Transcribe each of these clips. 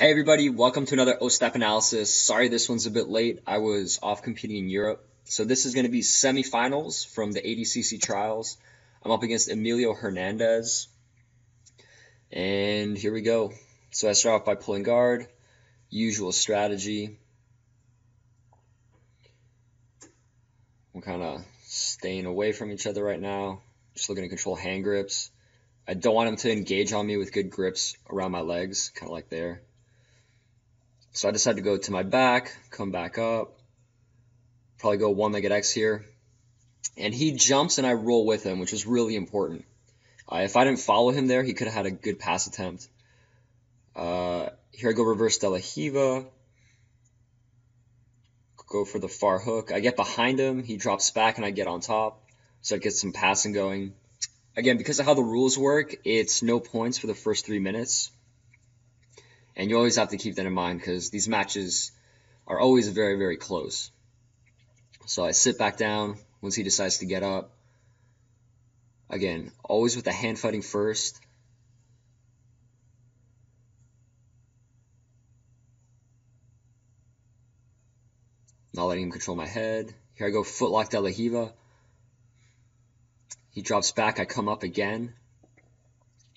Hey everybody, welcome to another Ostap analysis. Sorry this one's a bit late. I was off competing in Europe. So this is going to be semifinals from the ADCC trials. I'm up against Emilio Hernandez. And here we go. So I start off by pulling guard, usual strategy. We're kind of staying away from each other right now. Just looking to control hand grips. I don't want him to engage on me with good grips around my legs, kind of like there. So I decided to go to my back, come back up, probably go one-legged X here. And he jumps and I roll with him, which is really important. If I didn't follow him there, he could have had a good pass attempt. Here I go reverse De La Hiva. Go for the far hook. I get behind him, he drops back and I get on top. So I get some passing going. Again, because of how the rules work, it's no points for the first 3 minutes. And you always have to keep that in mind because these matches are always very, very close. So I sit back down once he decides to get up. Again, always with the hand fighting first. Not letting him control my head. Here I go footlock De La Hiva. He drops back, I come up again.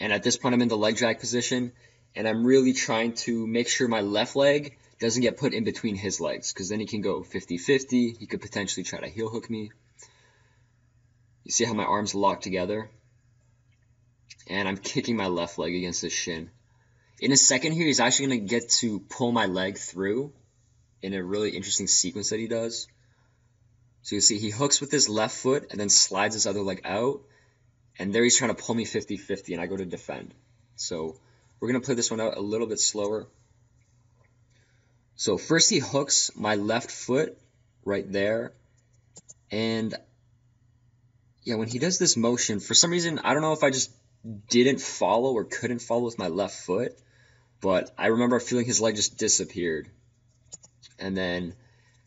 And at this point I'm in the leg drag position. And I'm really trying to make sure my left leg doesn't get put in between his legs, because then he can go 50-50. He could potentially try to heel hook me. You see how my arms lock together? And I'm kicking my left leg against his shin. In a second here, he's actually going to get to pull my leg through in a really interesting sequence that he does. So you see he hooks with his left foot and then slides his other leg out. And there he's trying to pull me 50-50, and I go to defend. So we're going to play this one out a little bit slower. So first he hooks my left foot right there. And yeah, when he does this motion, for some reason, I don't know if I just didn't follow or couldn't follow with my left foot, but I remember feeling his leg just disappeared. And then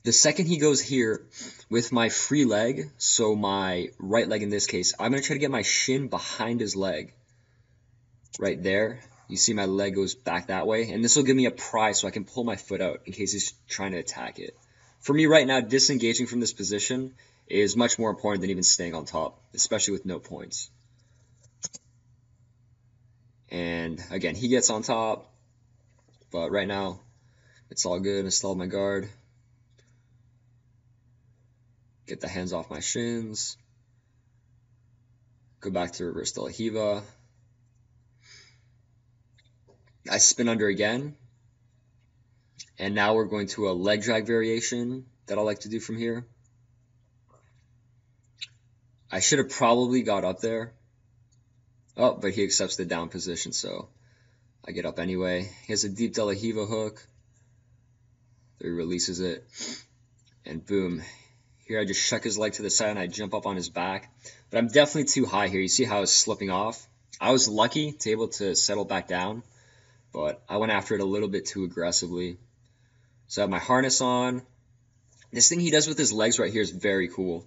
the second he goes here with my free leg, so my right leg in this case, I'm going to try to get my shin behind his leg right there. You see my leg goes back that way, and this will give me a pry so I can pull my foot out in case he's trying to attack it. For me right now, disengaging from this position is much more important than even staying on top, especially with no points. And again, he gets on top, but right now, it's all good. I still have my guard. Get the hands off my shins. Go back to reverse De La Hiva. I spin under again. And now we're going to a leg drag variation that I like to do from here. I should have probably got up there. Oh, but he accepts the down position, so I get up anyway. He has a deep De La Hiva hook. There he releases it. And boom. Here I just shuck his leg to the side and I jump up on his back. But I'm definitely too high here. You see how it's slipping off? I was lucky to be able to settle back down, but I went after it a little bit too aggressively. So I have my harness on. This thing he does with his legs right here is very cool.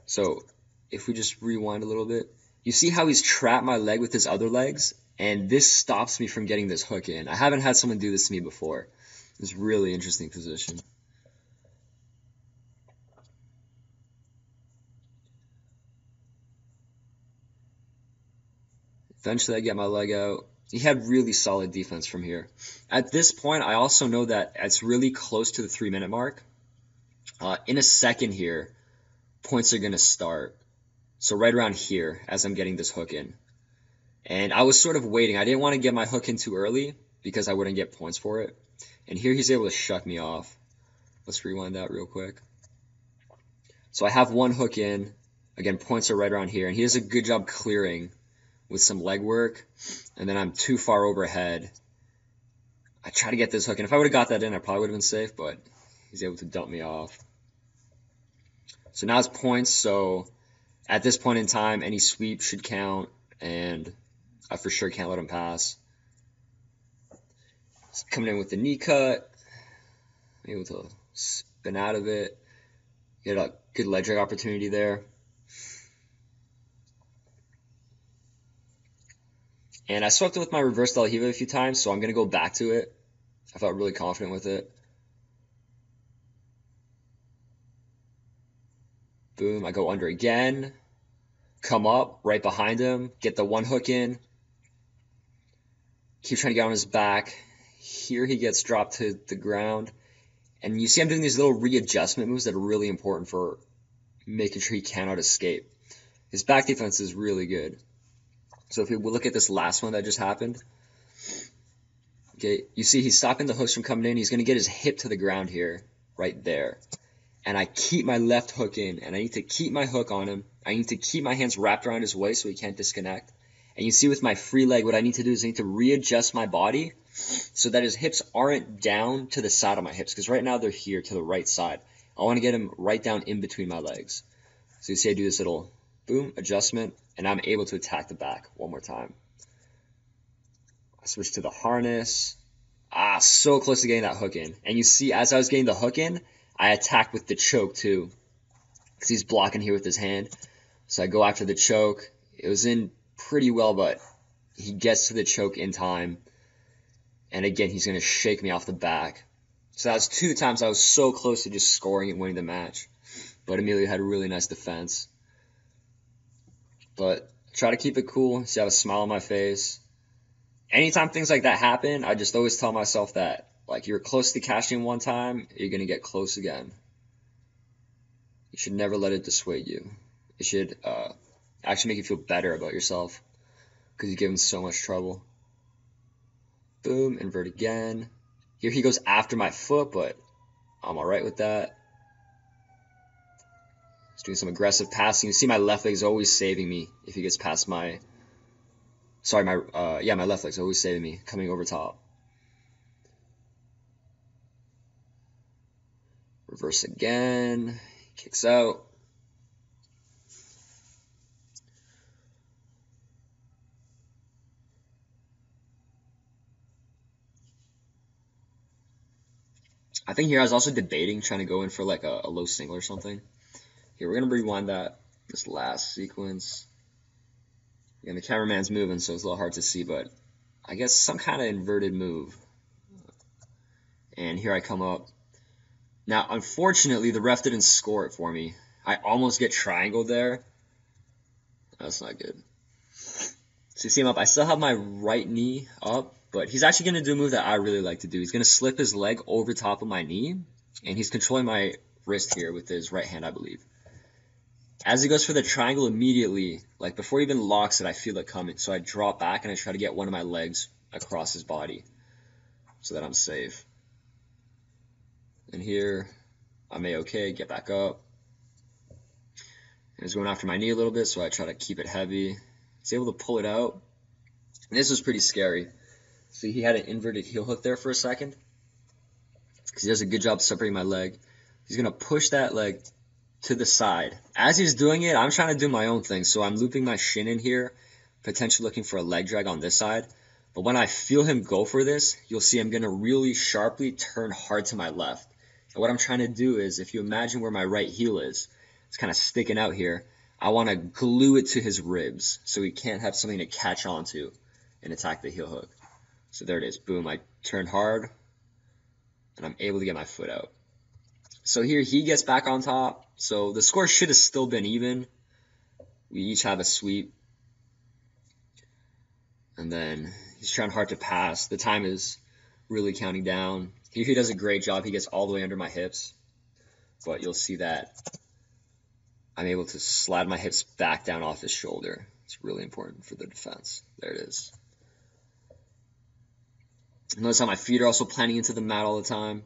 So if we just rewind a little bit, you see how he's trapped my leg with his other legs? And this stops me from getting this hook in. I haven't had someone do this to me before. It's a really interesting position. Eventually I get my leg out. He had really solid defense from here. At this point, I also know that it's really close to the 3-minute mark. In a second here, points are going to start. So right around here, as I'm getting this hook in. And I was sort of waiting. I didn't want to get my hook in too early because I wouldn't get points for it. And here he's able to shut me off. Let's rewind that real quick. So I have one hook in. Again, points are right around here. And he does a good job clearing with some leg work, and then I'm too far overhead. I try to get this hook, and if I would have got that in, I probably would have been safe, but he's able to dump me off. So now it's points, so at this point in time, any sweep should count, and I for sure can't let him pass. Coming in with the knee cut, able to spin out of it, get a good leg drag opportunity there. And I swept it with my reverse Del Hiva a few times, so I'm going to go back to it. I felt really confident with it. Boom, I go under again. Come up, right behind him, get the one hook in. Keep trying to get on his back. Here he gets dropped to the ground. And you see I'm doing these little readjustment moves that are really important for making sure he cannot escape. His back defense is really good. So if we look at this last one that just happened, okay, you see he's stopping the hooks from coming in. He's going to get his hip to the ground here, right there. And I keep my left hook in, and I need to keep my hook on him. I need to keep my hands wrapped around his waist so he can't disconnect. And you see with my free leg, what I need to do is I need to readjust my body so that his hips aren't down to the side of my hips, because right now they're here to the right side. I want to get him right down in between my legs. So you see I do this little boom, adjustment, and I'm able to attack the back one more time. I switch to the harness. So close to getting that hook in. And you see as I was getting the hook in, I attack with the choke too, because he's blocking here with his hand. So I go after the choke. It was in pretty well, but he gets to the choke in time. And again, he's going to shake me off the back. So that was 2 times I was so close to just scoring and winning the match. But Emilio had a really nice defense. But try to keep it cool. See, I have a smile on my face. Anytime things like that happen, I just always tell myself that, like, you're close to cashing one time, you're going to get close again. You should never let it dissuade you. It should actually make you feel better about yourself because you give him so much trouble. Boom, invert again. Here he goes after my foot, but I'm all right with that. He's doing some aggressive passing. You see my left leg is always saving me if he gets past my... Sorry, my left leg's always saving me, coming over top. Reverse again. Kicks out. I think here I was also debating trying to go in for like a low single or something. Here, we're going to rewind this last sequence. Again, the cameraman's moving, so it's a little hard to see, but I guess some kind of inverted move. And here I come up. Now, unfortunately, the ref didn't score it for me. I almost get triangled there. That's not good. So you see him up. I still have my right knee up, but he's actually going to do a move that I really like to do. He's going to slip his leg over top of my knee, and he's controlling my wrist here with his right hand, I believe. As he goes for the triangle immediately, like before he even locks it, I feel it coming. So I drop back and I try to get one of my legs across his body so that I'm safe. And here, I'm A-okay, get back up. And he's going after my knee a little bit, so I try to keep it heavy. He's able to pull it out. And this was pretty scary. See, he had an inverted heel hook there for a second, because he does a good job separating my leg. He's going to push that leg to the side. As he's doing it, I'm trying to do my own thing. So I'm looping my shin in here, potentially looking for a leg drag on this side. But when I feel him go for this, you'll see I'm going to really sharply turn hard to my left. And what I'm trying to do is, if you imagine where my right heel is, it's kind of sticking out here. I want to glue it to his ribs so he can't have something to catch onto and attack the heel hook. So there it is. Boom. I turn hard, and I'm able to get my foot out. So here he gets back on top. So the score should have still been even. We each have a sweep. And then he's trying hard to pass. The time is really counting down. Here he does a great job. He gets all the way under my hips. But you'll see that I'm able to slide my hips back down off his shoulder. It's really important for the defense. There it is. Notice how my feet are also planting into the mat all the time.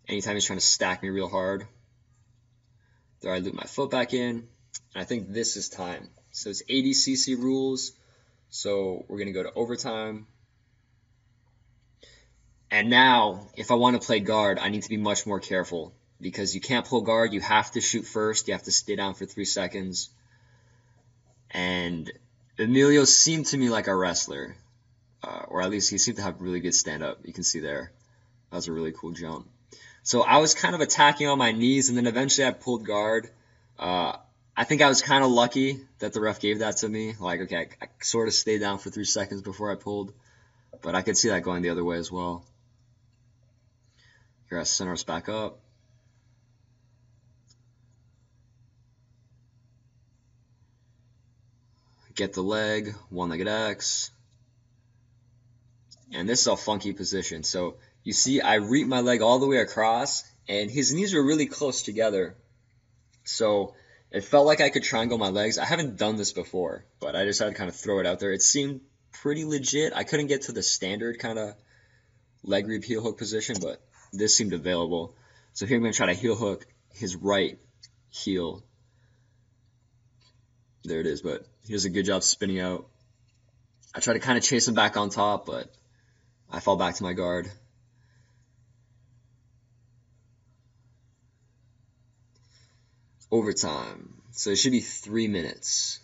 Anytime he's trying to stack me real hard. There I loop my foot back in. And I think this is time. So it's ADCC rules. So we're going to go to overtime. And now, if I want to play guard, I need to be much more careful. Because you can't pull guard. You have to shoot first. You have to stay down for 3 seconds. And Emilio seemed to me like a wrestler. Or at least he seemed to have really good stand-up. You can see there. That was a really cool jump. So I was kind of attacking on my knees, and then eventually I pulled guard. I I think I was kind of lucky that the ref gave that to me. Like, okay, I sort of stayed down for 3 seconds before I pulled, but I could see that going the other way as well. Here I center us back up. Get the leg, one-legged X. And this is a funky position. So you see I reap my leg all the way across, and his knees were really close together. So it felt like I could triangle my legs. I haven't done this before, but I decided to kind of throw it out there. It seemed pretty legit. I couldn't get to the standard kind of leg reap heel hook position, but this seemed available. So here I'm going to try to heel hook his right heel. There it is, but he does a good job spinning out. I try to kind of chase him back on top, but I fall back to my guard. Overtime. So it should be 3 minutes.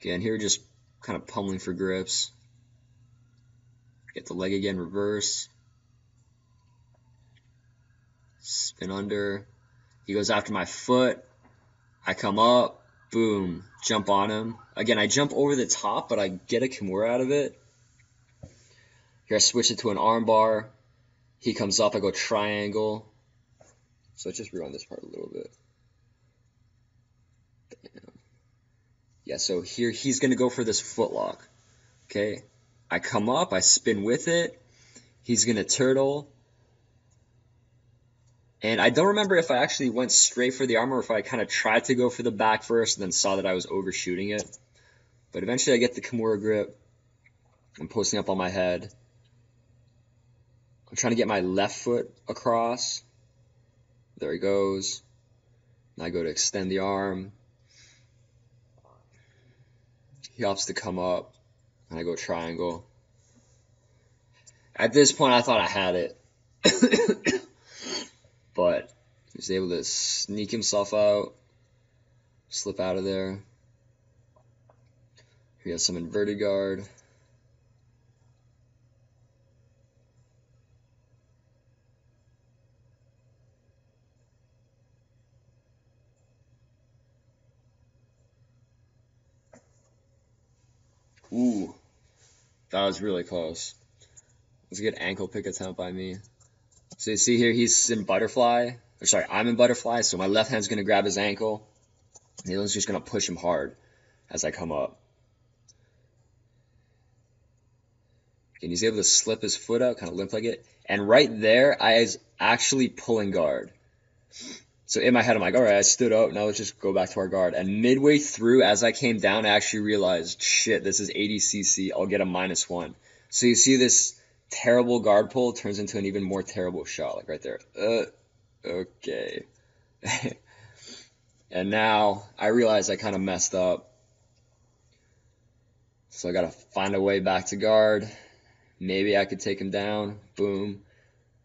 Again, here we're just kind of pummeling for grips. Get the leg again, reverse. Spin under. He goes after my foot. I come up. Boom. Jump on him. Again, I jump over the top, but I get a Kimura out of it. Here I switch it to an arm bar. He comes up. I go triangle. So let's just rewind this part a little bit. Bam. Yeah, so here he's going to go for this foot lock. Okay. I come up. I spin with it. He's going to turtle. And I don't remember if I actually went straight for the arm or if I kind of tried to go for the back first and then saw that I was overshooting it. But eventually I get the Kimura grip. I'm posting up on my head. I'm trying to get my left foot across. There he goes. And I go to extend the arm. He opts to come up. And I go triangle. At this point, I thought I had it. But he was able to sneak himself out, slip out of there. He has some inverted guard. Ooh, that was really close. It was a good ankle pick attempt by me. So you see here, he's in butterfly. Or sorry, I'm in butterfly, so my left hand's going to grab his ankle. And the other one's just going to push him hard as I come up. And he's able to slip his foot out, kind of limp like it. And right there, I was actually pulling guard. So in my head, I'm like, all right, I stood up. Now let's just go back to our guard. And midway through, as I came down, I actually realized, shit, this is ADCC. I'll get a -1. So you see this terrible guard pull turns into an even more terrible shot, like right there. Okay. And now I realize I kind of messed up. So I got to find a way back to guard. Maybe I could take him down. Boom.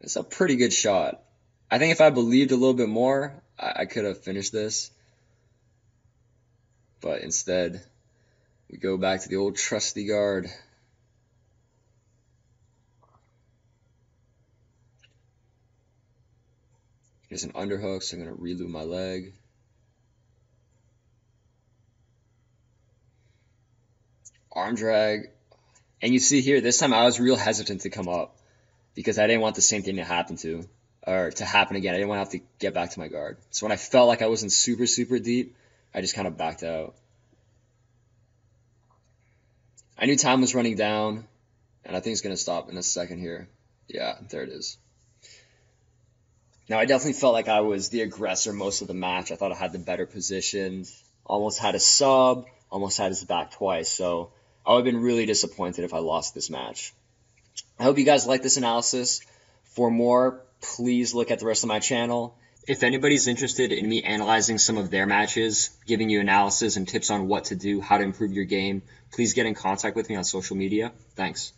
It's a pretty good shot. I think if I believed a little bit more, I could have finished this. But instead, we go back to the old trusty guard. Here's an underhook, so I'm going to reloop my leg. Arm drag. And you see here, this time I was real hesitant to come up because I didn't want the same thing to happen again. I didn't want to have to get back to my guard. So when I felt like I wasn't super, super deep, I just kind of backed out. I knew time was running down, and I think it's going to stop in a second here. Yeah, there it is. Now, I definitely felt like I was the aggressor most of the match. I thought I had the better positions, almost had a sub, almost had his back twice. So I would have been really disappointed if I lost this match. I hope you guys like this analysis. For more, please look at the rest of my channel. If anybody's interested in me analyzing some of their matches, giving you analysis and tips on what to do, how to improve your game, please get in contact with me on social media. Thanks.